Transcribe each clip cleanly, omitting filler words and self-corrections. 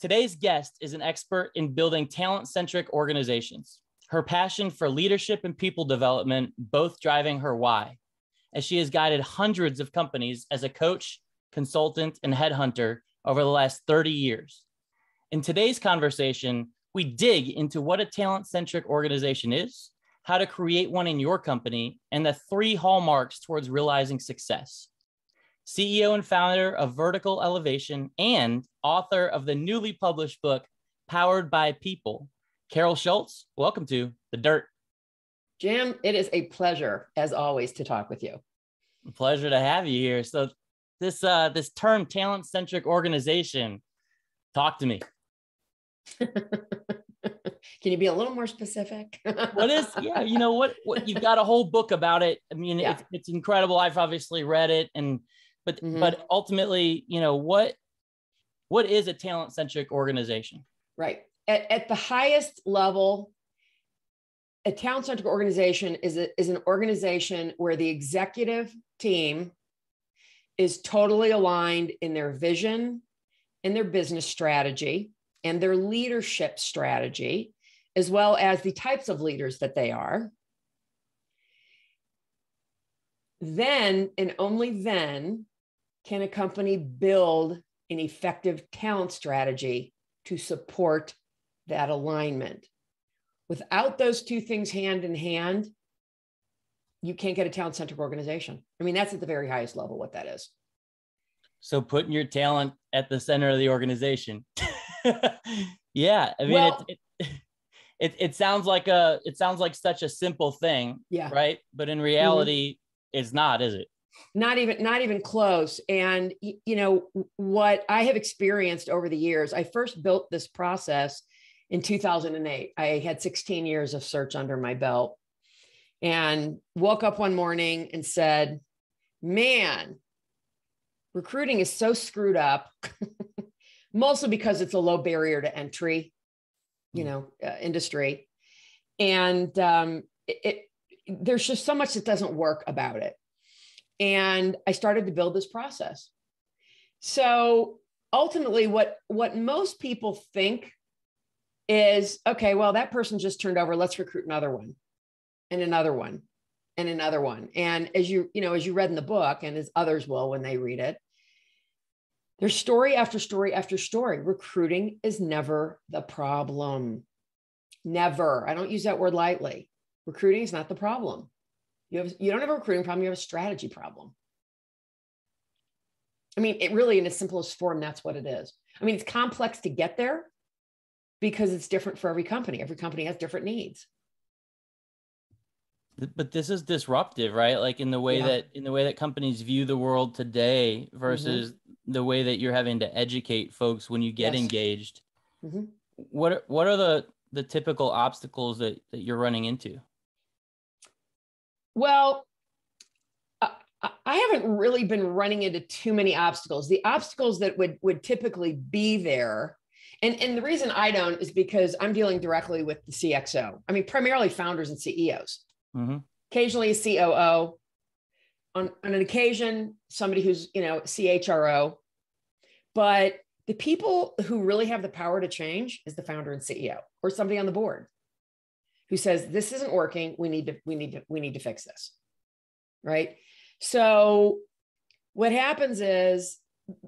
Today's guest is an expert in building talent-centric organizations. Her passion for leadership and people development, both driving her why, as she has guided hundreds of companies as a coach, consultant, and headhunter over the last 30 years. In today's conversation, we dig into what a talent-centric organization is, how to create one in your company, and the 3 hallmarks towards realizing success. CEO and founder of Vertical Elevation and author of the newly published book, Powered by People, Carol Schultz, welcome to The Dirt. Jim, it is a pleasure, as always, to talk with you. A pleasure to have you here. So this term, talent-centric organization, talk to me. Can you be a little more specific? What you've got a whole book about it. I mean, yeah. it's incredible. I've obviously read it, but ultimately, what is a talent-centric organization? Right. At the highest level, a talent-centric organization is an organization where the executive team is totally aligned in their vision, in their business strategy, and their leadership strategy, as well as the types of leaders that they are. Then, and only then, can a company build an effective talent strategy to support that alignment. Without those 2 things hand in hand, you can't get a talent-centric organization. I mean, that's at the very highest level what that is. So putting your talent at the center of the organization. Yeah. I mean, it sounds like such a simple thing, yeah. Right? But in reality, it's not, is it? Not even close. And, what I have experienced over the years, I first built this process in 2008. I had 16 years of search under my belt and woke up one morning and said, man, recruiting is so screwed up, mostly because it's a low barrier to entry, industry. And there's just so much that doesn't work about it. And I started to build this process. So ultimately, what most people think is, okay, well, that person just turned over. Let's recruit another one and another one and another one. And as you read in the book, and as others will when they read it, there's story after story after story. Recruiting is never the problem. Never. I don't use that word lightly. Recruiting is not the problem. You don't have a recruiting problem, you have a strategy problem. I mean, it really, in its simplest form, that's what it is. I mean, it's complex to get there because it's different for every company. Every company has different needs. But this is disruptive, right? Like in the way that companies view the world today versus the way that you're having to educate folks when you get engaged. What are the typical obstacles that you're running into? Well, I haven't really been running into too many obstacles. The obstacles that would typically be there, and the reason I don't is because I'm dealing directly with the CXO. I mean, primarily founders and CEOs. Occasionally a COO. On an occasion, somebody who's, CHRO. But the people who really have the power to change is the founder and CEO, or somebody on the board who says, this isn't working. We need to fix this. Right. So what happens is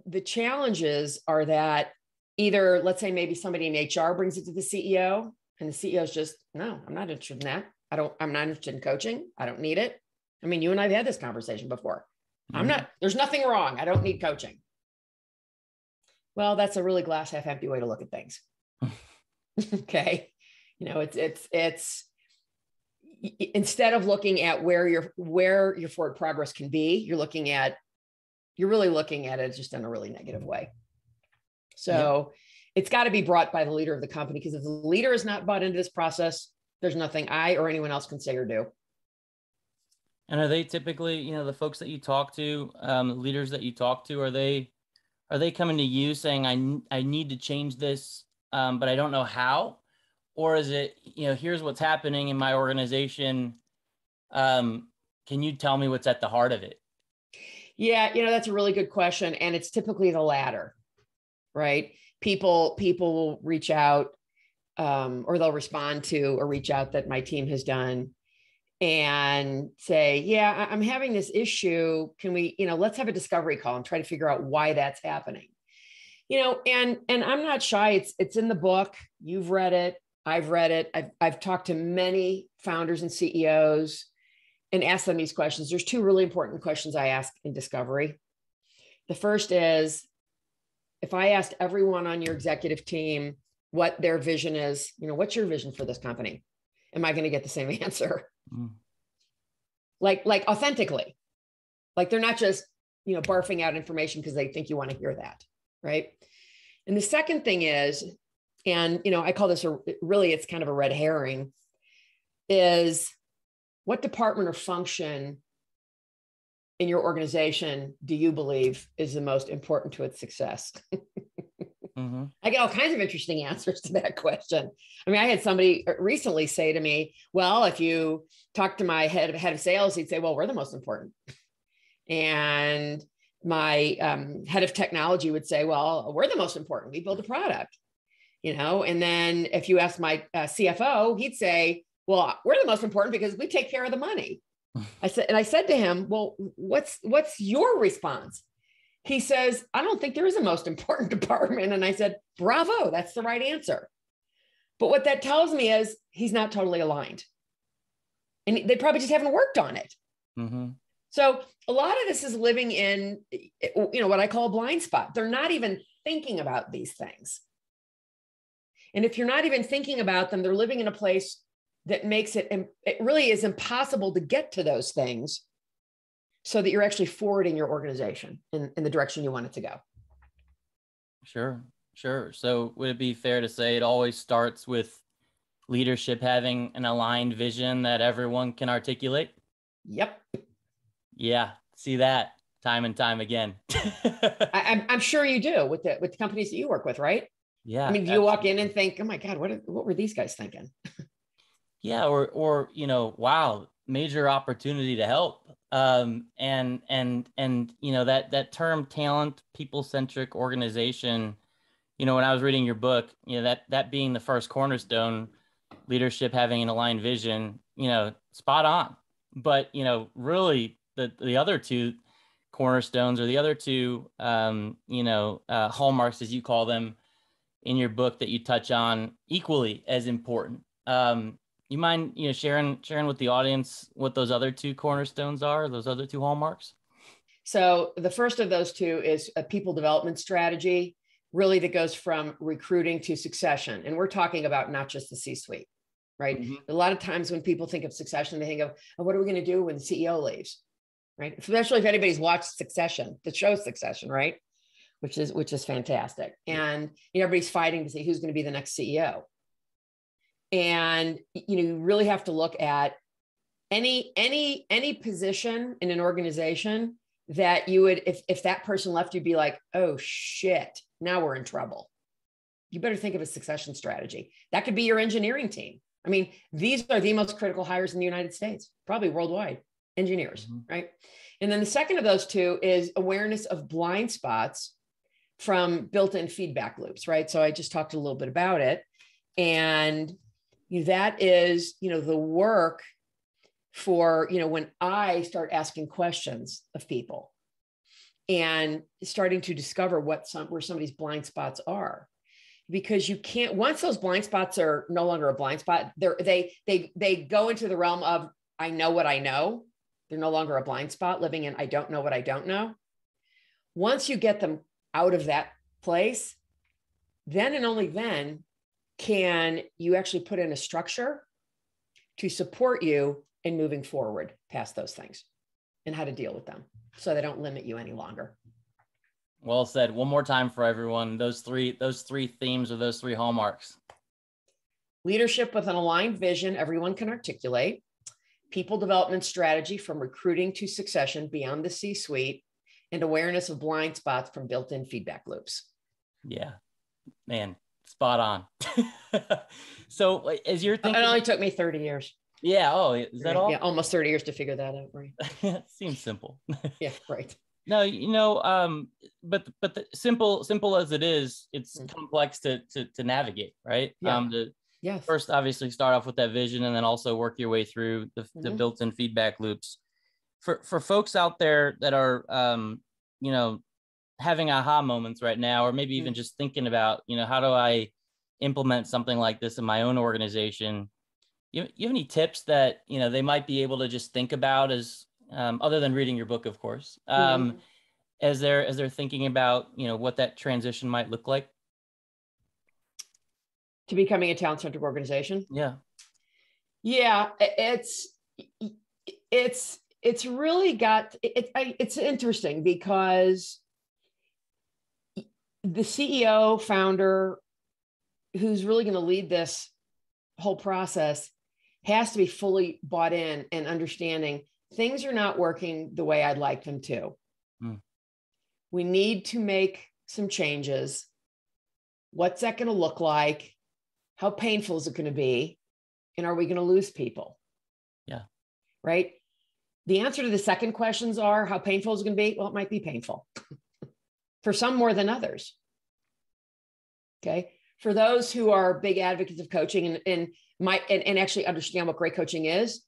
the challenges are that either, let's say maybe somebody in HR brings it to the CEO and the CEO is just, no, I'm not interested in that. I'm not interested in coaching. I don't need it. I mean, you and I've had this conversation before. There's nothing wrong. I don't need coaching. Well, that's a really glass half empty way to look at things. Okay. It's instead of looking at where your forward progress can be, you're really looking at it just in a really negative way. So it's got to be brought by the leader of the company, because if the leader is not bought into this process, there's nothing I or anyone else can say or do. And are they typically, the folks that you talk to, leaders that you talk to, are they coming to you saying, I need to change this, but I don't know how? Or is it, here's what's happening in my organization. Can you tell me what's at the heart of it? Yeah, that's a really good question. And it's typically the latter, right? people will reach out, or they'll respond to a reach out that my team has done and say, yeah, I'm having this issue. Can we, let's have a discovery call and try to figure out why that's happening. And I'm not shy. It's in the book. You've read it. I've read it. I've talked to many founders and CEOs and asked them these questions. There's two really important questions I ask in discovery. The first is, if I asked everyone on your executive team what their vision is, what's your vision for this company? Am I going to get the same answer? Mm. Like authentically, like they're not just, barfing out information because they think you want to hear that. Right. And the second thing is, and, I call this it's kind of a red herring, is what department or function in your organization do you believe is the most important to its success? Mm-hmm. I get all kinds of interesting answers to that question. I mean, I had somebody recently say to me, well, if you talk to my head of sales, he'd say, well, we're the most important. And my head of technology would say, well, we're the most important. We build a product, and then if you ask my CFO, he'd say, well, we're the most important because we take care of the money. I said to him, well, what's your response? He says, I don't think there is a most important department. And I said, bravo, that's the right answer. But what that tells me is he's not totally aligned. And they probably just haven't worked on it. Mm-hmm. So a lot of this is living in, what I call a blind spot. They're not even thinking about these things. And if you're not even thinking about them, they're living in a place that makes it really is impossible to get to those things so that you're actually forwarding your organization in the direction you want it to go. Sure. So would it be fair to say it always starts with leadership having an aligned vision that everyone can articulate? Yep. Yeah. See that time and time again. I'm sure you do with the companies that you work with, right? Yeah. I mean, do you walk in and think, oh my God, what were these guys thinking? Yeah. Or, wow, major opportunity to help. And that term talent, people-centric organization, when I was reading your book, that being the first cornerstone, leadership having an aligned vision, spot on. But, really the other two cornerstones, or the other two, hallmarks, as you call them in your book, that you touch on, equally as important. You mind, sharing with the audience what those other two cornerstones are, those other two hallmarks? So the first of those two is a people development strategy, really, that goes from recruiting to succession. And we're talking about not just the C-suite, right? Mm-hmm. A lot of times when people think of succession, they think of, what are we going to do when the CEO leaves, right? Especially if anybody's watched Succession, the show Succession, right? Which is fantastic. And everybody's fighting to see who's going to be the next CEO. And, you really have to look at any position in an organization that you would, if that person left, you'd be like, oh shit, now we're in trouble. You better think of a succession strategy. That could be your engineering team. I mean, these are the most critical hires in the United States, probably worldwide, engineers, mm-hmm. right? And then the second of those two is awareness of blind spots from built-in feedback loops, right? So I just talked a little bit about it. And that is, the work for, when I start asking questions of people and starting to discover where somebody's blind spots are, because you can't, once those blind spots are no longer a blind spot, they go into the realm of, I know what I know. They're no longer a blind spot, living in, I don't know what I don't know. Once you get them out of that place, then and only then can you actually put in a structure to support you in moving forward past those things and how to deal with them so they don't limit you any longer. Well said. One more time for everyone. Those three themes, or those three hallmarks. Leadership with an aligned vision everyone can articulate. People development strategy from recruiting to succession beyond the C-suite, and awareness of blind spots from built-in feedback loops. Yeah, man, spot on. So as you're thinking, it only took me 30 years. Yeah. Oh, is that all? Yeah, almost 30 years to figure that out, right? Seems simple. Yeah, right. No, but the simple as it is, it's complex to navigate, right? Yeah. First, obviously, start off with that vision, and then also work your way through the built-in feedback loops. For folks out there that are, having aha moments right now, or maybe even just thinking about, how do I implement something like this in my own organization? You have any tips that, they might be able to just think about as, other than reading your book, of course, as they're thinking about, what that transition might look like? To becoming a talent-centric organization? Yeah. Yeah, it's really got, it's interesting because the CEO founder who's really going to lead this whole process has to be fully bought in and understanding things are not working the way I'd like them to. We need to make some changes. What's that going to look like? How painful is it going to be? And are we going to lose people? Yeah. Right. The answer to the second questions are, how painful is it going to be? Well, it might be painful for some more than others. Okay. For those who are big advocates of coaching and actually understand what great coaching is,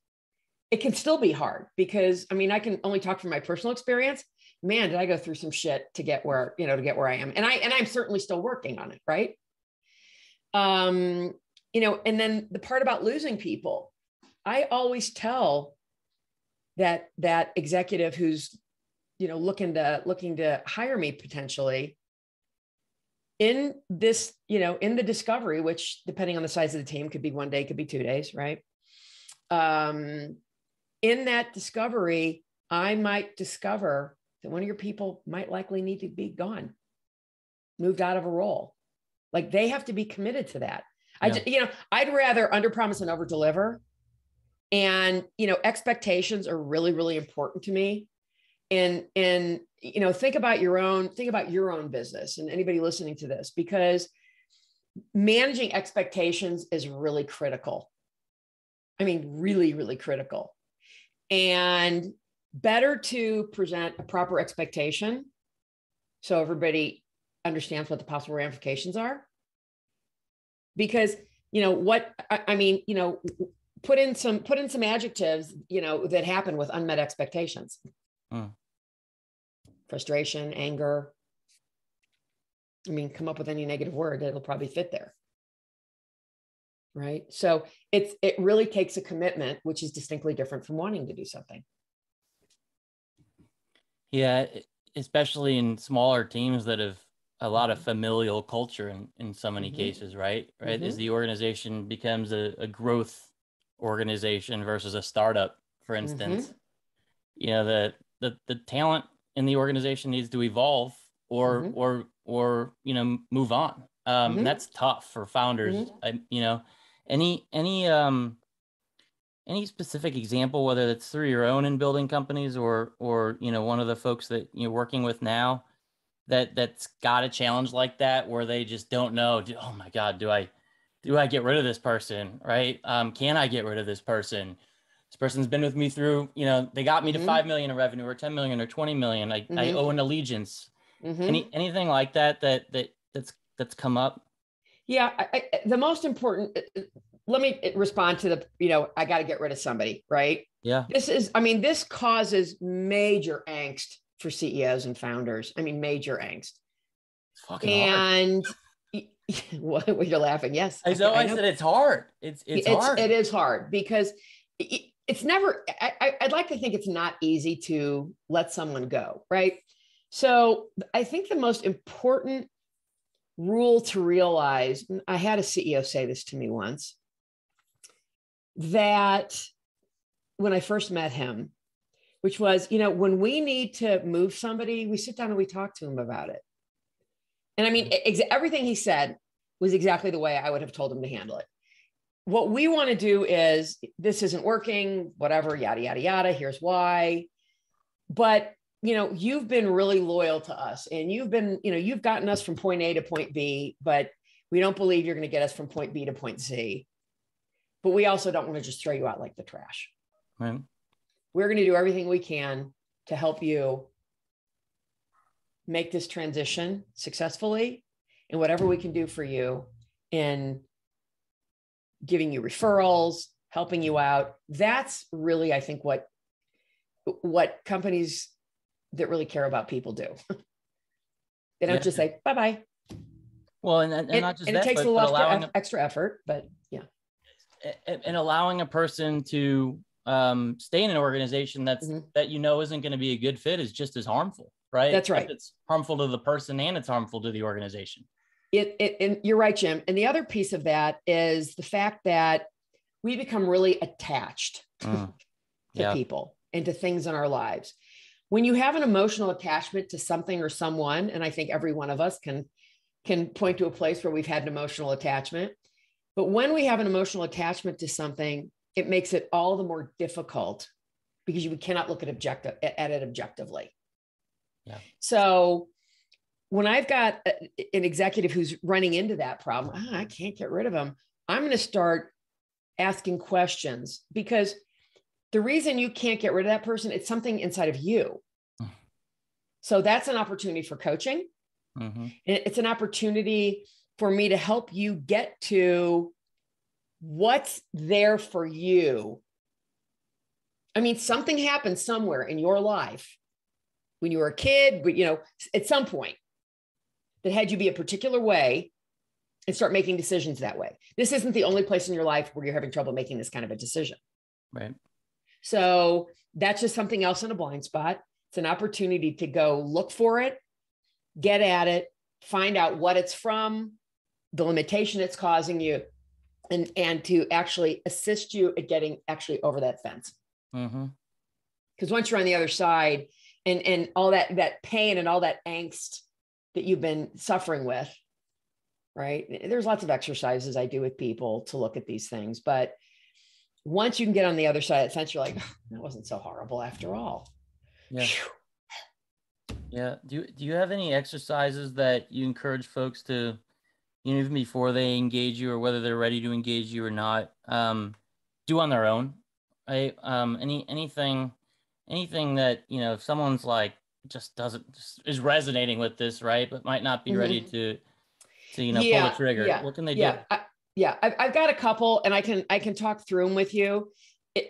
it can still be hard because, I can only talk from my personal experience. Man, did I go through some shit to get where I am. And I'm certainly still working on it. Right. And then the part about losing people, I always tell that executive who's, looking to hire me potentially in this, in the discovery, which depending on the size of the team could be 1 day, could be 2 days. Right. In that discovery, I might discover that one of your people might likely need to be gone, moved out of a role. Like they have to be committed to that. Yeah. I'd rather underpromise and overdeliver. And, expectations are really, really important to me. And, think about your own business and anybody listening to this, because managing expectations is really critical. Really, really critical. And better to present a proper expectation so everybody understands what the possible ramifications are. Because, put in some adjectives, that happen with unmet expectations. Frustration, anger. Come up with any negative word that'll probably fit there. Right. So it really takes a commitment, which is distinctly different from wanting to do something. Yeah. Especially in smaller teams that have a lot of familial culture in so many cases, right? As the organization becomes a growth organization versus a startup, for instance, the talent in the organization needs to evolve or move on. And that's tough for founders. Any specific example, whether it's through your own in building companies or one of the folks that you're working with now, that's got a challenge like that where they just don't know, oh my God, do I get rid of this person? Right. Can I get rid of this person? This person's been with me through, they got me to 5 million in revenue or 10 million or 20 million. I owe an allegiance. Anything like that's come up? Yeah. The most important, let me respond to I got to get rid of somebody. Right. Yeah. This causes major angst for CEOs and founders. Major angst. It's fucking hard. What you're laughing? Yes. I said it's hard. It's hard. It is hard because it's never, I'd like to think it's not easy to let someone go. Right. So I think the most important rule to realize, I had a CEO say this to me once, that when I first met him, which was, when we need to move somebody, we sit down and we talk to him about it. And everything he said was exactly the way I would have told him to handle it. What we want to do is, this isn't working, whatever, yada, yada, yada. Here's why. But, you've been really loyal to us and you've gotten us from point A to point B, but we don't believe you're going to get us from point B to point C. But we also don't want to just throw you out like the trash. Right. We're going to do everything we can to help you make this transition successfully, and whatever we can do for you in giving you referrals, helping you out. That's really, I think, what companies that really care about people do. They don't just say, bye-bye. Well, and not just and that, it takes but a little allowing extra effort, but yeah. And allowing a person to stay in an organization that isn't going to be a good fit is just as harmful, right? That's right. It's harmful to the person and it's harmful to the organization. And you're right, Jim. And the other piece of that is the fact that we become really attached to people and to things in our lives. When you have an emotional attachment to something or someone, and I think every one of us can point to a place where we've had an emotional attachment, but when we have an emotional attachment to something, it makes it all the more difficult because we cannot look at it objectively. Yeah. So when I've got an executive who's running into that problem, I can't get rid of them. I'm going to start asking questions, because the reason you can't get rid of that person, it's something inside of you. So that's an opportunity for coaching. Mm-hmm. It's an opportunity for me to help you get to what's there for you. I mean, something happened somewhere in your life when you were a kid, but at some point that had you be a particular way and start making decisions that way. This isn't the only place in your life where you're having trouble making this kind of a decision. Right. So that's just something else in a blind spot. It's an opportunity to go look for it, get at it, find out what it's from, the limitation it's causing you, and to actually assist you at getting actually over that fence. Mm-hmm. Because once you're on the other side and all that pain and all that angst that you've been suffering with, right? There's lots of exercises I do with people to look at these things. But once you can get on the other side of the fence, you're like, oh, that wasn't so horrible after all. Yeah. Whew. Yeah. Do you have any exercises that you encourage folks to, even before they engage you or whether they're ready to engage you or not, do on their own? Right? Anything that, if someone's like, just is resonating with this, right, but might not be ready to pull the trigger. What can they do? I've got a couple, and I can talk through them with you.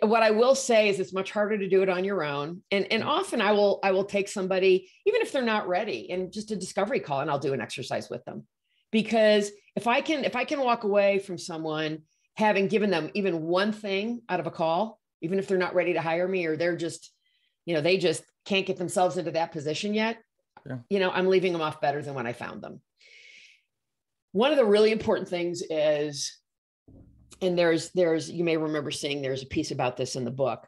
What I will say is it's much harder to do it on your own. And often I will take somebody, even if they're not ready, and just a discovery call, and I'll do an exercise with them. Because if I can walk away from someone having given them even one thing out of a call, even if they're not ready to hire me, or they're just, they just can't get themselves into that position yet, I'm leaving them off better than when I found them. One of the really important things is, and there's, you may remember seeing, there's a piece about this in the book.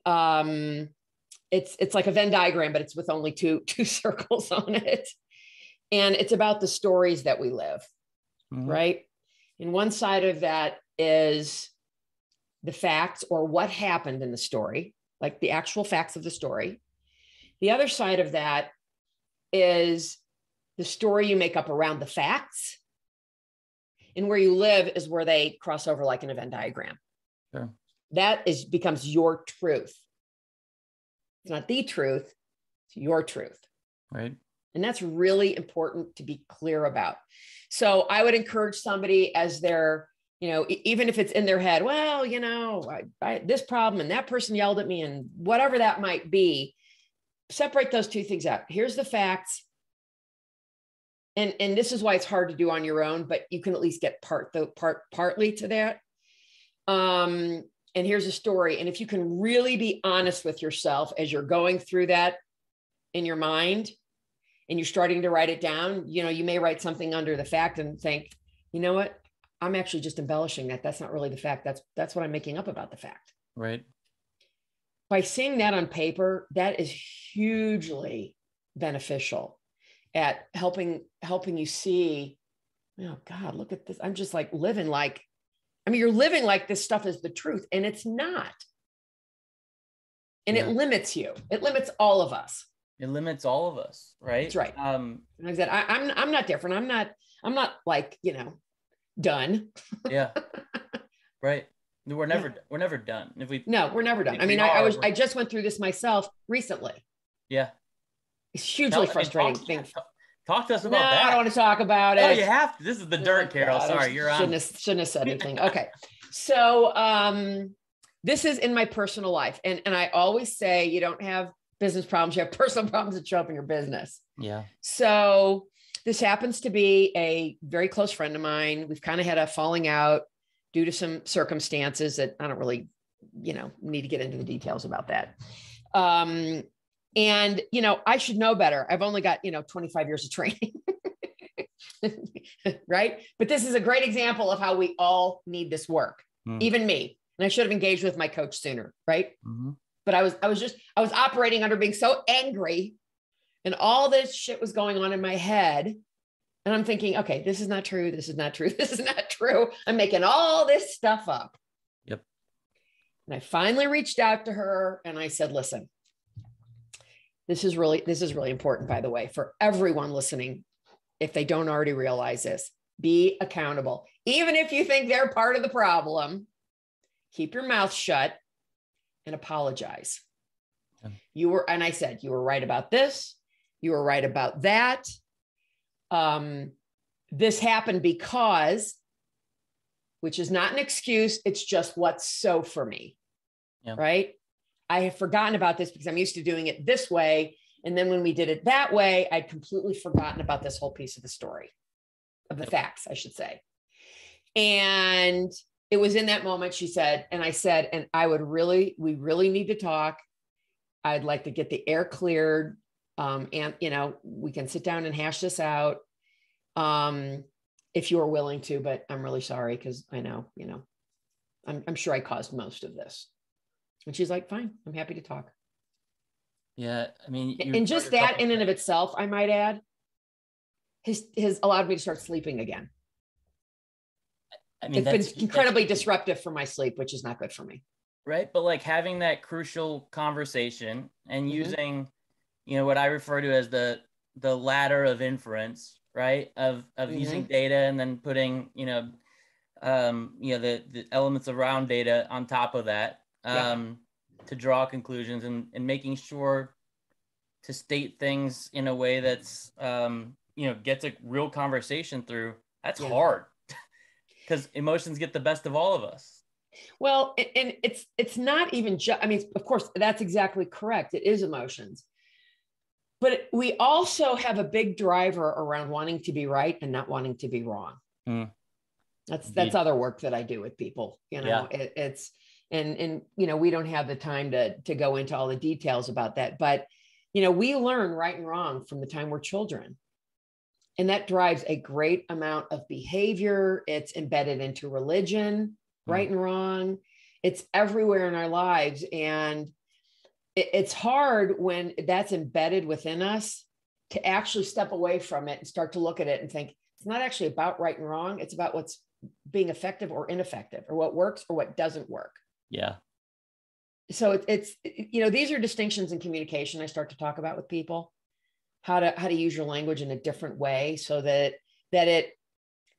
It's like a Venn diagram, but it's with only two circles on it. And it's about the stories that we live, right? And one side of that is the facts, or what happened in the story, like the actual facts of the story. The other side of that is the story you make up around the facts. And where you live is where they cross over, like in a Venn diagram. Sure. That becomes your truth. It's not the truth, it's your truth. Right. And that's really important to be clear about. So I would encourage somebody, as they're, even if it's in their head, well, I this problem and that person yelled at me and whatever that might be, separate those two things out. Here's the facts. And this is why it's hard to do on your own, but you can at least get partly to that. And here's a story. And if you can really be honest with yourself as you're going through that in your mind, and you're starting to write it down, you may write something under the fact and think, you know what? I'm actually just embellishing that. That's not really the fact. That's what I'm making up about the fact. Right. By seeing that on paper, that is hugely beneficial at helping you see, oh God, look at this. I'm just like living like, you're living like this stuff is the truth, and it's not. And it limits you. It limits all of us. It limits all of us, right? That's right. Like I said, I'm not different. I'm not like, done. Yeah. Right. We're never done. No, we're never done. I just went through this myself recently. Yeah. It's hugely frustrating thing. Talk to us No, about that. I don't want to talk about it. Oh, you have to. This is the dirt, Carol. God, Sorry, you're on. Shouldn't have said anything. Okay. So this is in my personal life. And I always say you don't have business problems, you have personal problems that show up in your business. Yeah. So this happens to be a very close friend of mine. We've kind of had a falling out due to some circumstances that I don't really, need to get into the details about that. And, I should know better. I've only got, 25 years of training, right? But this is a great example of how we all need this work, even me. And I should have engaged with my coach sooner, right? Mm-hmm. But I was operating under being so angry, and all this shit was going on in my head. And I'm thinking, okay, this is not true. This is not true. This is not true. I'm making all this stuff up. Yep. And I finally reached out to her and I said, listen, this is really important, by the way, for everyone listening. If they don't already realize this, be accountable. Even if you think they're part of the problem, keep your mouth shut and apologize. Yeah. And I said, you were right about this. You were right about that. This happened because, which is not an excuse. It's just what's so for me. Yeah. Right. I have forgotten about this because I'm used to doing it this way. And then when we did it that way, I'd completely forgotten about this whole piece of the story, of the facts, I should say. And it was in that moment she said, and I said, and we really need to talk. I'd like to get the air cleared. And we can sit down and hash this out. If you're willing to, but I'm really sorry. Cause I know, I'm sure I caused most of this. And she's like, fine, I'm happy to talk. Yeah. I mean, and just that in and of itself, I might add, has allowed me to start sleeping again. I mean, it's been incredibly disruptive for my sleep, which is not good for me. Right. But like having that crucial conversation and using, what I refer to as the ladder of inference, right? Of using data and then putting, the elements around data on top of that, to draw conclusions and making sure to state things in a way that's, gets a real conversation through. That's hard because emotions get the best of all of us. Well, and it's not even just, I mean, of course, that's exactly correct. It is emotions. But we also have a big driver around wanting to be right and not wanting to be wrong. That's other work that I do with people. It's and we don't have the time to go into all the details about that. But we learn right and wrong from the time we're children, and that drives a great amount of behavior. It's embedded into religion, right and wrong. It's everywhere in our lives, and it's hard when that's embedded within us to actually step away from it and start to look at it and think it's not actually about right and wrong. It's about what's being effective or ineffective, or what works or what doesn't work. Yeah. So it's these are distinctions in communication I start to talk about with people, how to use your language in a different way so that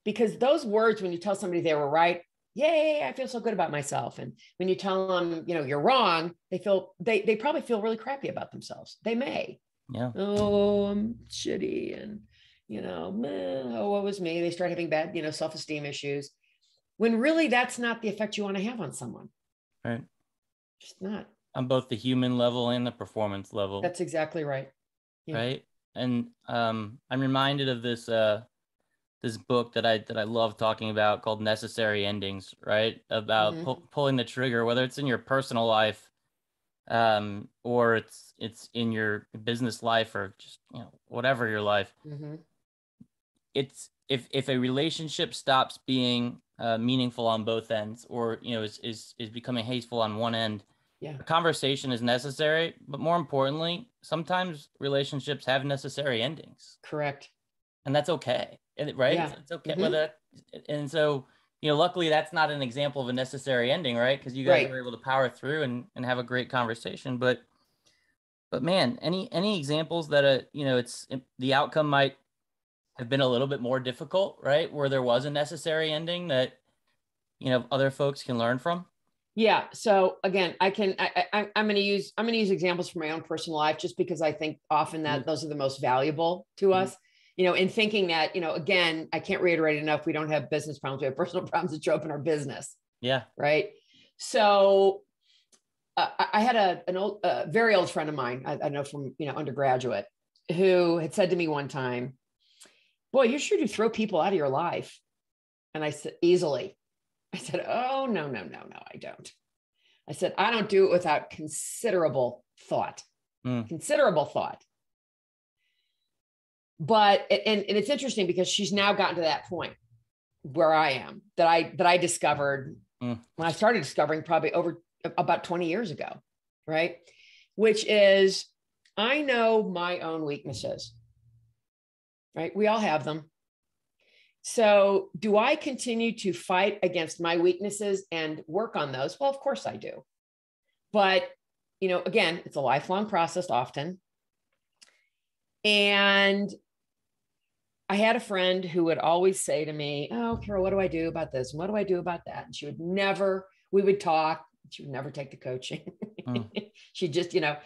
because those words, when you tell somebody they were right, yay, I feel so good about myself. And when you tell them, you're wrong, they probably feel really crappy about themselves. They may. Yeah. Oh, I'm shitty. And, oh, what was me? They start having bad, self-esteem issues, when really that's not the effect you want to have on someone. Right. Just not. On both the human level and the performance level. That's exactly right. Yeah. Right. And I'm reminded of this book that I love talking about called Necessary Endings, right? About pulling the trigger, whether it's in your personal life, or it's in your business life, or just, whatever your life. It's if a relationship stops being meaningful on both ends, or, is becoming hateful on one end, a conversation is necessary. But more importantly, sometimes relationships have necessary endings. Correct. And that's okay. Right? Yeah. It's okay. Whether, and so, luckily that's not an example of a necessary ending, right? Because you guys were able to power through and have a great conversation. But man, any examples that the outcome might have been a little bit more difficult, right? Where there was a necessary ending that, other folks can learn from? Yeah. So again, I'm going to use examples from my own personal life, just because I think often that those are the most valuable to us, in thinking that, again, I can't reiterate enough. We don't have business problems. We have personal problems that show up in our business. Yeah. Right. So I had a very old friend of mine, I know from, undergraduate, who had said to me one time, boy, you sure do throw people out of your life. And I said, easily. I said, oh, no, I don't. I said, I don't do it without considerable thought. But, and it's interesting because she's now gotten to that point where I am, that I discovered when I started discovering probably about 20 years ago, right? Which is, I know my own weaknesses, right? We all have them. So do I continue to fight against my weaknesses and work on those? Well, of course I do. But, again, it's a lifelong process often. And I had a friend who would always say to me, oh, Carol, what do I do about this? And what do I do about that? And we would talk. She would never take the coaching. She just, the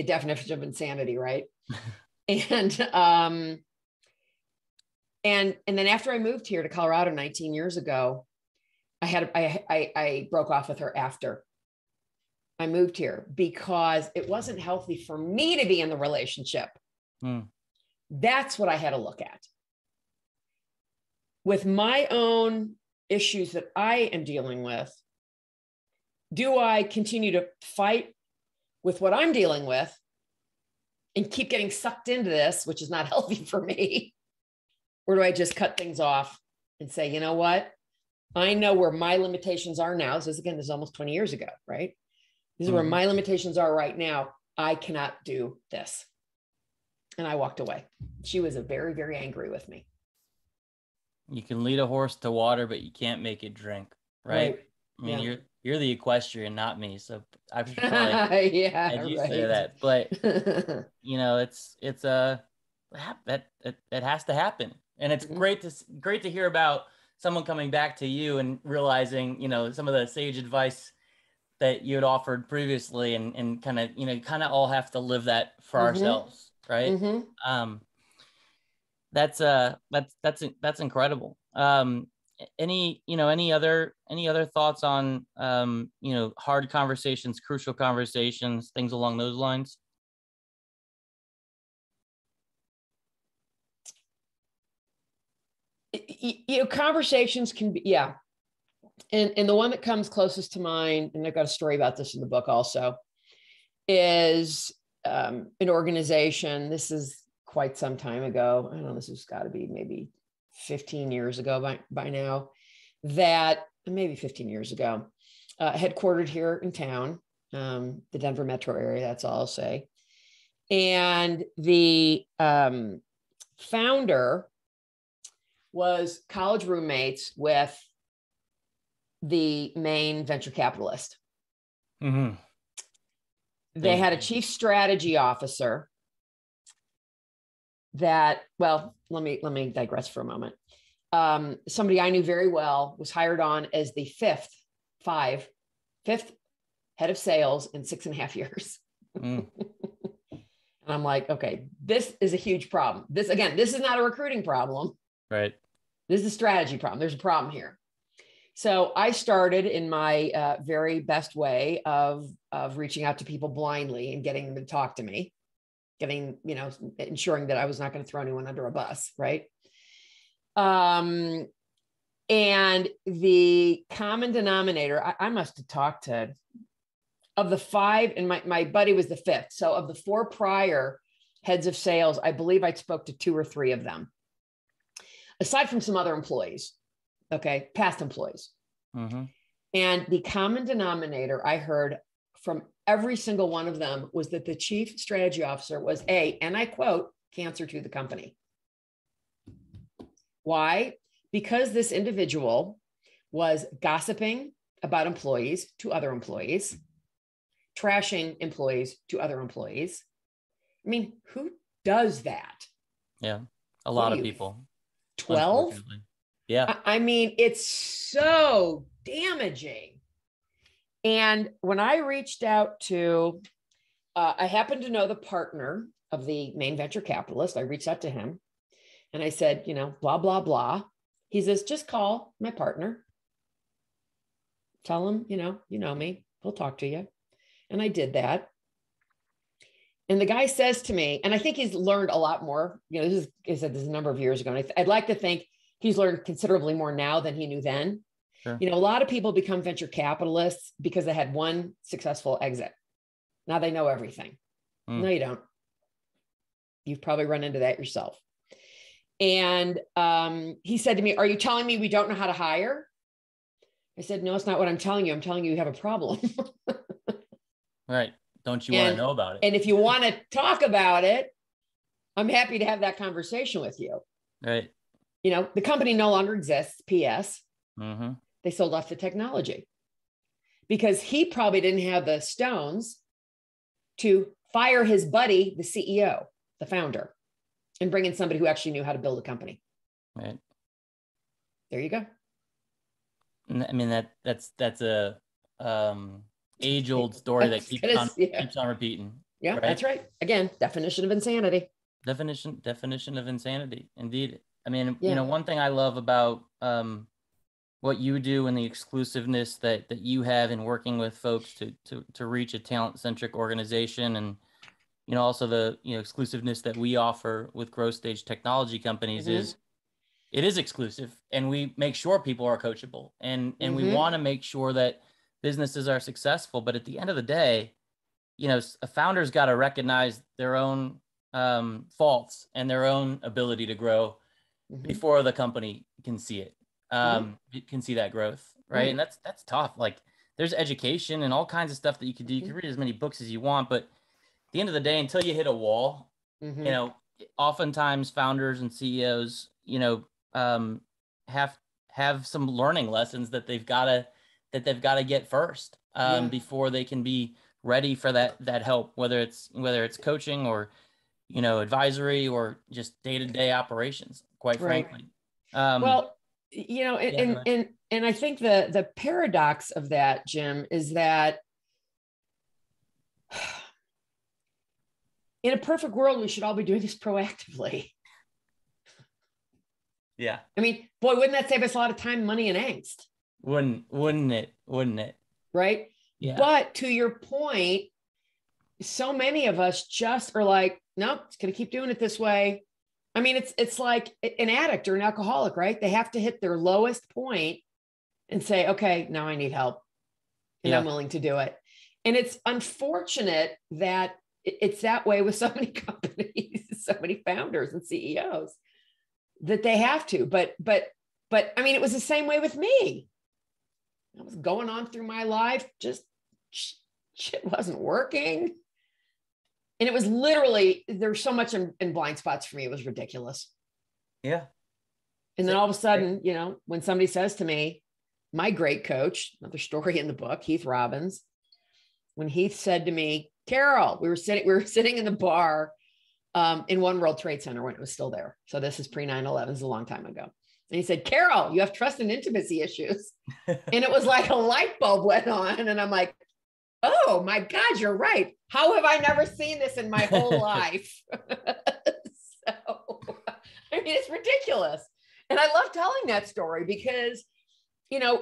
definition of insanity, right? And then after I moved here to Colorado 19 years ago, I broke off with her after I moved here because it wasn't healthy for me to be in the relationship. That's what I had to look at. With my own issues that I am dealing with, do I continue to fight with what I'm dealing with and keep getting sucked into this, which is not healthy for me? Or do I just cut things off and say, you know what? I know where my limitations are now. This is almost 20 years ago, right? This is where my limitations are right now. I cannot do this. And I walked away. She was very, very angry with me. You can lead a horse to water, but you can't make it drink, right? I mean, you're the equestrian, not me. So I should probably had you say that. But it has to happen. And it's great to hear about someone coming back to you and realizing, some of the sage advice that you had offered previously, and kind of all have to live that for ourselves, right? That's incredible. Any other thoughts on hard conversations, crucial conversations, things along those lines? Conversations can be, yeah. And the one that comes closest to mind, and I've got a story about this in the book also, is an organization. This is quite some time ago. I don't know, this has got to be maybe 15 years ago by now, maybe 15 years ago, headquartered here in town, the Denver metro area, that's all I'll say. And the founder was college roommates with the main venture capitalist. They had a chief strategy officer let me digress for a moment. Somebody I knew very well was hired on as the fifth head of sales in 6.5 years. And I'm like, okay, this is a huge problem. This is not a recruiting problem. Right. This is a strategy problem. There's a problem here. So I started in my very best way of reaching out to people blindly and getting them to talk to me, ensuring that I was not going to throw anyone under a bus. Right. And the common denominator, I must have talked to, of the 5, and my buddy was the 5th. So of the 4 prior heads of sales, I believe I spoke to 2 or 3 of them, aside from some other employees. Okay. Past employees. And the common denominator I heard from every single one of them was that the chief strategy officer was and I quote, cancer to the company. Why? Because this individual was gossiping about employees to other employees, trashing employees to other employees. I mean, who does that? Yeah. A lot of people. 12? Yeah. I mean, it's so damaging. And when I reached out to, I happened to know the partner of the main venture capitalist. I reached out to him and I said, blah, blah, blah. He says, just call my partner. Tell him, you know me, he'll talk to you. And I did that. And the guy says to me, and I think he's learned a lot more, this is a number of years ago. And I'd like to think he's learned considerably more now than he knew then. Sure. A lot of people become venture capitalists because they had one successful exit. Now they know everything. No, you don't. You've probably run into that yourself. And he said to me, are you telling me we don't know how to hire? I said, no, it's not what I'm telling you. I'm telling you, you have a problem. Right. Don't you want to know about it? And if you want to talk about it, I'm happy to have that conversation with you. Right. The company no longer exists. P.S. Mm-hmm. They sold off the technology because he probably didn't have the stones to fire his buddy, the CEO, the founder, and bring in somebody who actually knew how to build a company. Right. There you go. I mean, that's a age-old story that keeps on repeating. Yeah, right? That's right. Again, definition of insanity. Definition of insanity. Indeed. I mean, one thing I love about what you do and the exclusiveness that you have in working with folks to reach a talent-centric organization, and also the exclusiveness that we offer with growth stage technology companies is it is exclusive, and we make sure people are coachable, and we want to make sure that businesses are successful. But at the end of the day, a founder's got to recognize their own faults and their own ability to grow before the company can see it. Can see that growth, right? And that's tough. Like, there's education and all kinds of stuff that you can do. You can read as many books as you want, but at the end of the day, until you hit a wall, oftentimes founders and CEOs, have some learning lessons that they've got to get first before they can be ready for that help, whether it's coaching or advisory or just day-to-day operations, quite frankly. And I think the paradox of that, Jim, is that in a perfect world, we should all be doing this proactively. Yeah. I mean, boy, wouldn't that save us a lot of time, money, and angst? Wouldn't it? Right? Yeah. But to your point, so many of us just are like, nope, it's going to keep doing it this way. I mean, it's like an addict or an alcoholic, right? They have to hit their lowest point and say, okay, now I need help, and I'm willing to do it. And it's unfortunate that it's that way with so many companies, so many founders and CEOs, that they have to. But I mean, it was the same way with me. I was going on through my life, just shit wasn't working. And it was literally, there's so much in blind spots for me. It was ridiculous. Yeah. And then all of a sudden, when somebody says to me, my great coach, another story in the book, Heath Robbins, when Heath said to me, Carol, we were sitting in the bar in One World Trade Center when it was still there. So this is pre 9/11, it's a long time ago. And he said, Carol, you have trust and intimacy issues. And it was like a light bulb went on. And I'm like, oh my God, you're right. How have I never seen this in my whole life? So, I mean, it's ridiculous. And I love telling that story because, I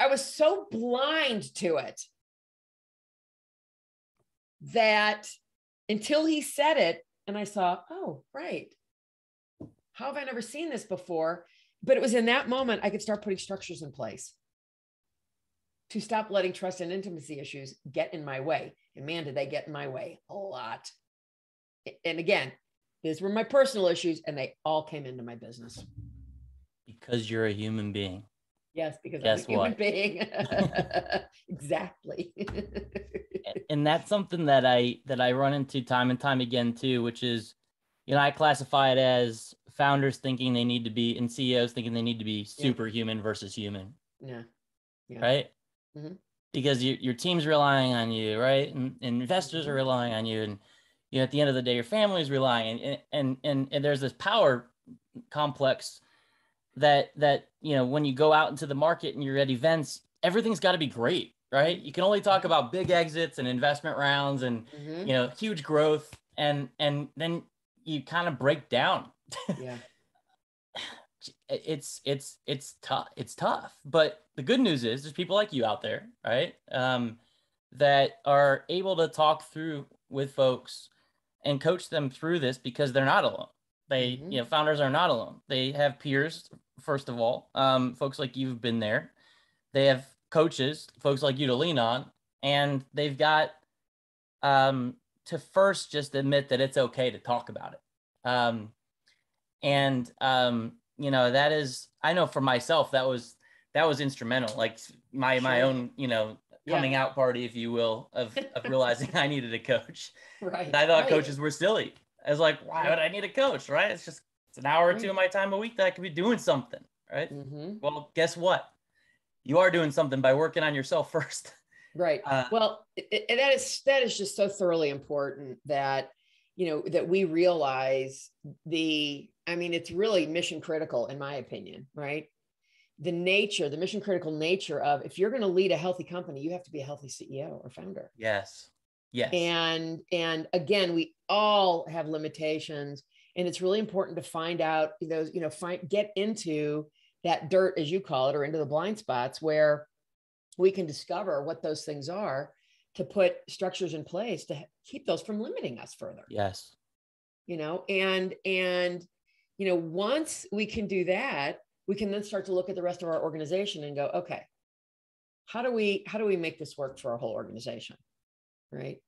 was so blind to it that until he said it, and I saw, oh, right. How have I never seen this before? But it was in that moment I could start putting structures in place to stop letting trust and intimacy issues get in my way. And man, did they get in my way a lot. And again, these were my personal issues, and they all came into my business. Because you're a human being. Yes, because I'm a human being. Exactly. And that's something that I run into time and time again too, which is, I classify it as founders thinking they need to be, and CEOs thinking they need to be superhuman versus human. Yeah. Right? Mm-hmm. Because your team's relying on you, right? And investors are relying on you. And, at the end of the day, your family's relying. And there's this power complex that when you go out into the market and you're at events, everything's got to be great, right? You can only talk about big exits and investment rounds and, huge growth. And then you kind of break down. Yeah. It's tough. It's tough. But the good news is there's people like you out there, right? That are able to talk through with folks and coach them through this because they're not alone. They, founders are not alone. They have peers, first of all, folks like you've been there. They have coaches, folks like you to lean on, and they've got to first just admit that it's okay to talk about it. That is, I know for myself, that was instrumental. Like my own, coming out party, if you will, of realizing I needed a coach. Right. And I thought coaches were silly. I was like, why would I need a coach? Right. It's an hour or two of my time a week that I could be doing something. Right. Well, guess what? You are doing something by working on yourself first. Right. Well, that is just so thoroughly important that, that we realize it's really mission critical, in my opinion, right? The mission critical nature of, if you're going to lead a healthy company, you have to be a healthy CEO or founder. Yes. Yes. And again, we all have limitations, and it's really important to find out those, get into that dirt, as you call it, or into the blind spots where we can discover what those things are to put structures in place to keep those from limiting us further. Yes. Once we can do that, we can then start to look at the rest of our organization and go, okay, how do we make this work for our whole organization? Right.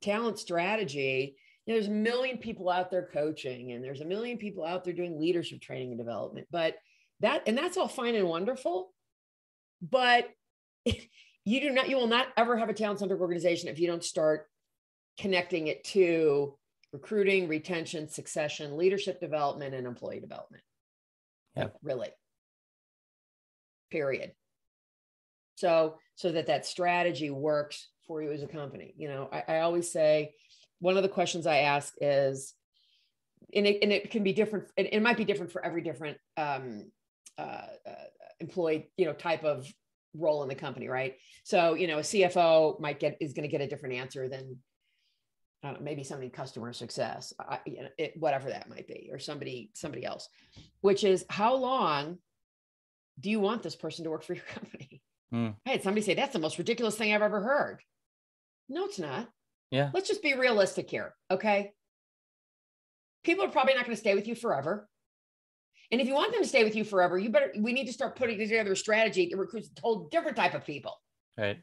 Talent strategy, there's a million people out there coaching, and there's a million people out there doing leadership training and development, that's all fine and wonderful, but you will not ever have a talent-centric organization if you don't start connecting it to recruiting, retention, succession, leadership development, and employee development. Yep. Really. Period. So that strategy works for you as a company. I always say, one of the questions I ask is, and it can be different. It might be different for every different employee, type of role in the company, right? So, a CFO is going to get a different answer than maybe somebody in customer success, whatever that might be, or somebody else, which is, how long do you want this person to work for your company? I had somebody say, that's the most ridiculous thing I've ever heard. No, it's not. Yeah. Let's just be realistic here. Okay. People are probably not going to stay with you forever. And if you want them to stay with you forever, we need to start putting together a strategy to recruit a whole different type of people. Right.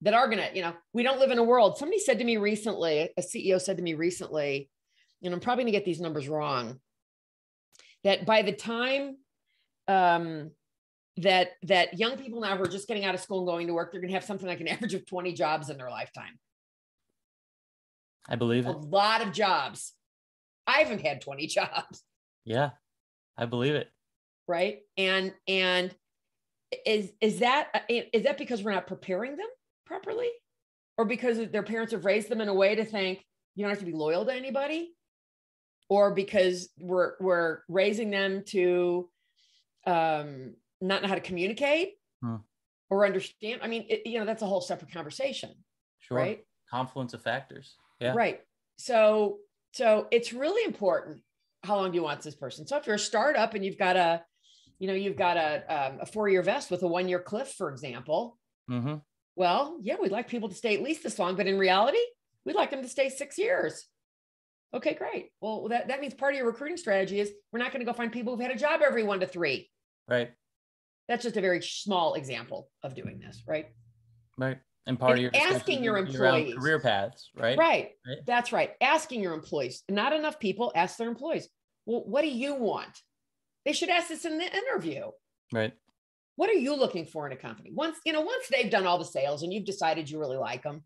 That are going to, we don't live in a world. Somebody said to me recently, a CEO said to me recently, and I'm probably going to get these numbers wrong, that by the time that young people now who are just getting out of school and going to work, they're going to have something like an average of 20 jobs in their lifetime. I believe it. A lot of jobs. I haven't had 20 jobs. Yeah, I believe it. Right. And is that because we're not preparing them properly, or because their parents have raised them in a way to think you don't have to be loyal to anybody, or because we're raising them to not know how to communicate or understand? That's a whole separate conversation. Sure. Right. Confluence of factors. Yeah. Right. So it's really important. How long do you want this person? So if you're a startup and you've got a 4-year vest with a 1-year cliff, for example, well, yeah, we'd like people to stay at least this long, but in reality, we'd like them to stay 6 years. Okay, great. Well, that means part of your recruiting strategy is we're not going to go find people who've had a job every 1 to 3. Right. That's just a very small example of doing this. Right. Right. And part of your asking your employees career paths, right? Right. That's right. Asking your employees. Not enough people ask their employees, well, what do you want? They should ask this in the interview. Right. What are you looking for in a company? Once they've done all the sales and you've decided you really like them,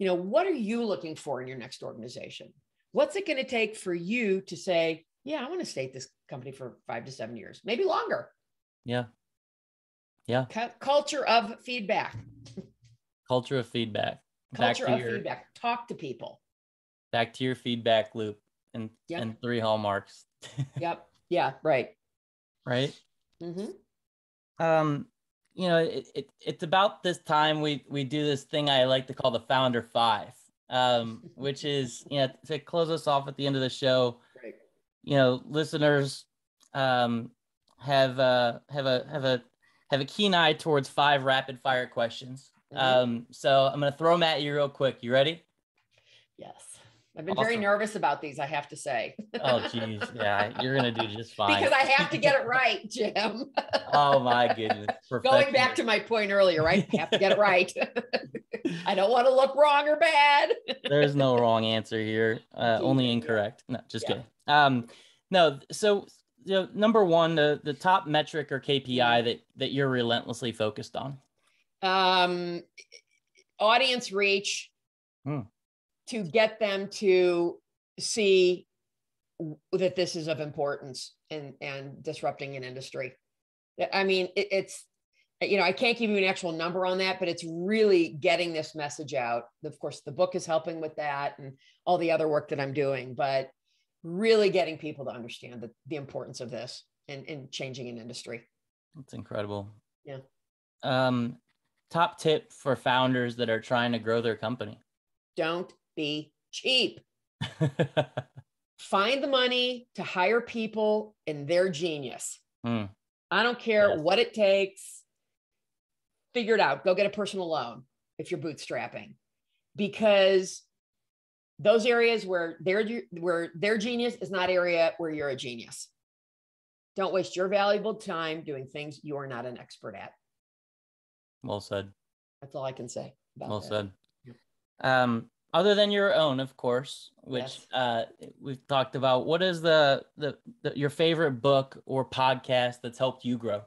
what are you looking for in your next organization? What's it going to take for you to say, yeah, I want to stay at this company for 5 to 7 years, maybe longer. Yeah. Yeah. Culture of feedback. Culture of feedback. Culture of feedback. Talk to people. Back to your feedback loop and 3 hallmarks. Yep. Yeah. Right. Right. It's about this time we do this thing I like to call the Founder Five, which is, to close us off at the end of the show. Right. Listeners have a keen eye towards 5 rapid fire questions. So I'm going to throw them at you real quick. You ready? Yes. I've been very nervous about these, I have to say. Oh, geez. Yeah, you're going to do just fine. Because I have to get it right, Jim. Oh, my goodness. Going back to my point earlier, right? I have to get it right. I don't want to look wrong or bad. There's no wrong answer here. Only incorrect. No, just kidding. No, so number one, the top metric or KPI that you're relentlessly focused on. Audience reach. To get them to see that this is of importance and disrupting an industry. I mean, it's, I can't give you an actual number on that, but it's really getting this message out. Of course, the book is helping with that and all the other work that I'm doing, but really getting people to understand the importance of this and changing an industry. That's incredible. Yeah. Top tip for founders that are trying to grow their company. Don't be cheap. Find the money to hire people and their genius. I don't care what it takes. Figure it out. Go get a personal loan if you're bootstrapping, because those areas where their genius is not area where you're a genius. Don't waste your valuable time doing things you are not an expert at. Well said. That's all I can say about well that. Said. Other than your own, of course, which we've talked about, what is your favorite book or podcast that's helped you grow?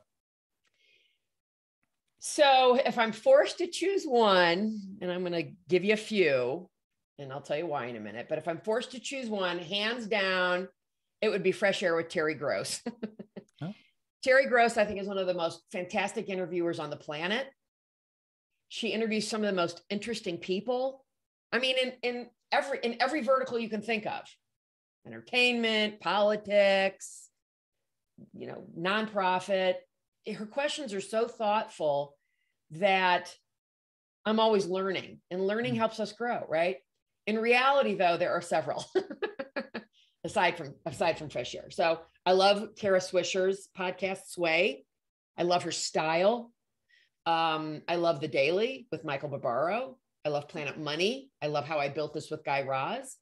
So if I'm forced to choose one, and I'm going to give you a few, and I'll tell you why in a minute, but if I'm forced to choose one, hands down, it would be Fresh Air with Terry Gross. Terry Gross, I think, is one of the most fantastic interviewers on the planet. She interviews some of the most interesting people. I mean, in every vertical you can think of: entertainment, politics, nonprofit. Her questions are so thoughtful that I'm always learning, and learning helps us grow, right? In reality, though, there are several aside from Fresh Air. So I love Kara Swisher's podcast, Sway. I love her style. I love The Daily with Michael Barbaro. I love Planet Money. I love How I Built This with Guy Raz.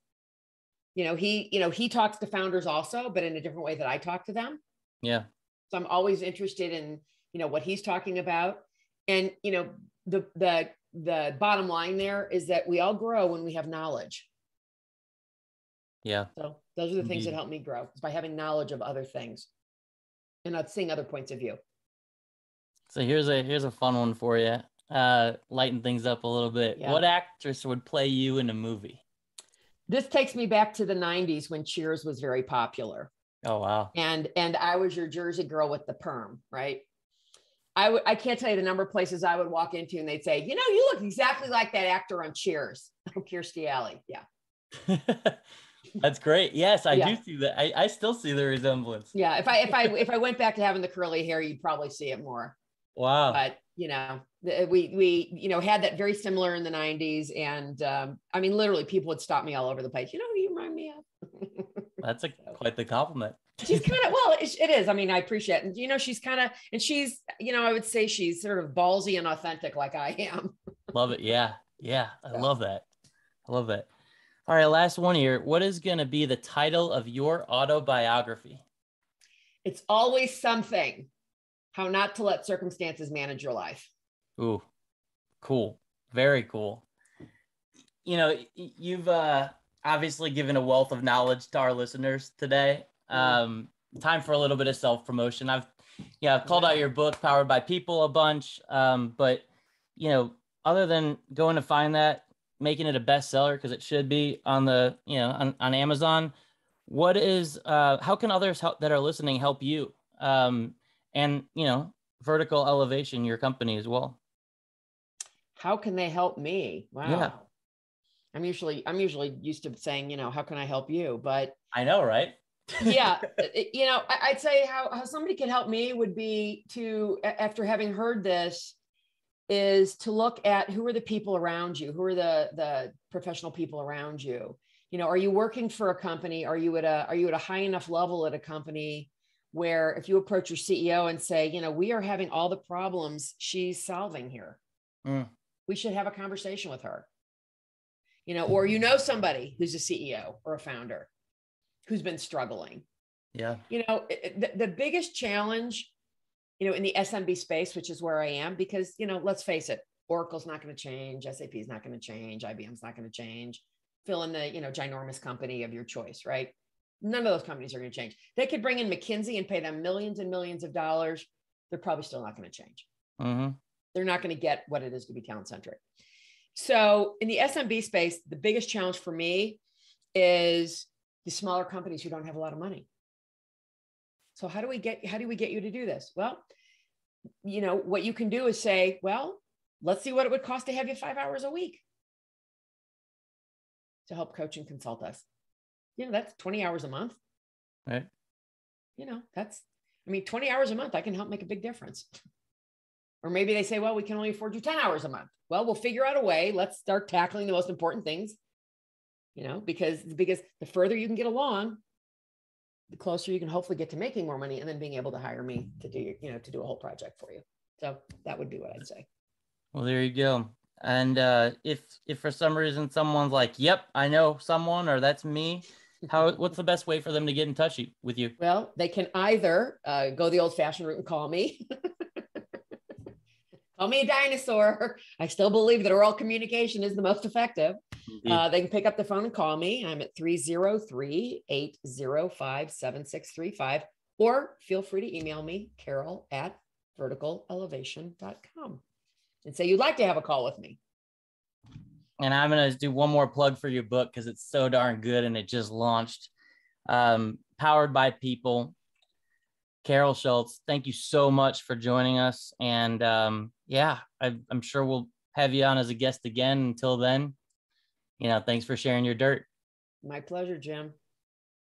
He talks to founders also, but in a different way that I talk to them. Yeah. So I'm always interested in, what he's talking about. And, the bottom line there is that we all grow when we have knowledge. Yeah. So those are the things that help me grow, is by having knowledge of other things and not seeing other points of view. So here's a fun one for you. Lighten things up a little bit. Yeah. What actress would play you in a movie? This takes me back to the 90s when Cheers was very popular. Oh, wow. And I was your Jersey girl with the perm, right? I can't tell you the number of places I would walk into and they'd say, you look exactly like that actor on Cheers. Oh, Kirstie Alley. Yeah. That's great. Yes, I do see that. I still see the resemblance. Yeah. If I went back to having the curly hair, you'd probably see it more. Wow. But, we had that very similar in the 90s. And literally people would stop me all over the place. Who you remind me of? That's quite the compliment. She's kind of, well, it is. I mean, I appreciate it. And, she's kind of, and she's, I would say she's sort of ballsy and authentic like I am. Love it. Yeah. Yeah. I love that. All right. Last one here. What is going to be the title of your autobiography? It's Always Something: How Not to Let Circumstances Manage Your Life. Ooh, cool. Very cool. You've obviously given a wealth of knowledge to our listeners today. Time for a little bit of self-promotion. I've called out your book, Powered by People, a bunch. But other than going to find that, making it a bestseller, because it should be on the, on Amazon, what is, how can others that are listening help you? And, vertical elevation, your company as well. How can they help me? Wow. Yeah. I'm usually used to saying, how can I help you? But I know, right? Yeah. I'd say how somebody can help me would be to, after having heard this, is to look at who are the people around you, who are the professional people around you. Are you working for a company? Are you at a high enough level at a company where if you approach your CEO and say, we are having all the problems she's solving here, we should have a conversation with her, or somebody who's a CEO or a founder who's been struggling. Yeah. The biggest challenge, in the SMB space, which is where I am, because, let's face it, Oracle's not going to change. SAP is not going to change. IBM's not going to change. Fill in the, ginormous company of your choice, right? None of those companies are going to change. They could bring in McKinsey and pay them millions and millions of dollars. They're probably still not going to change. They're not going to get what it is to be talent-centric. So in the SMB space, the biggest challenge for me is the smaller companies who don't have a lot of money. So how do we get you to do this? Well, what you can do is say, well, let's see what it would cost to have you 5 hours a week to help coach and consult us. That's 20 hours a month. Right. 20 hours a month, I can help make a big difference. Or maybe they say, well, we can only afford you 10 hours a month. Well, we'll figure out a way. Let's start tackling the most important things, because the further you can get along, the closer you can hopefully get to making more money and then being able to hire me to do a whole project for you. So that would be what I'd say. Well, there you go. And if for some reason someone's like, yep, I know someone, or that's me, what's the best way for them to get in touch with you? Well, they can either go the old fashioned route and call me. Call me a dinosaur. I still believe that oral communication is the most effective. They can pick up the phone and call me. I'm at 303-805-7635, or feel free to email me, carol@verticalelevation.com, and say you'd like to have a call with me. And I'm going to do one more plug for your book because it's so darn good and it just launched. Powered by People. Carol Schultz, thank you so much for joining us. And I'm sure we'll have you on as a guest again. Until then, thanks for sharing your dirt. My pleasure, Jim.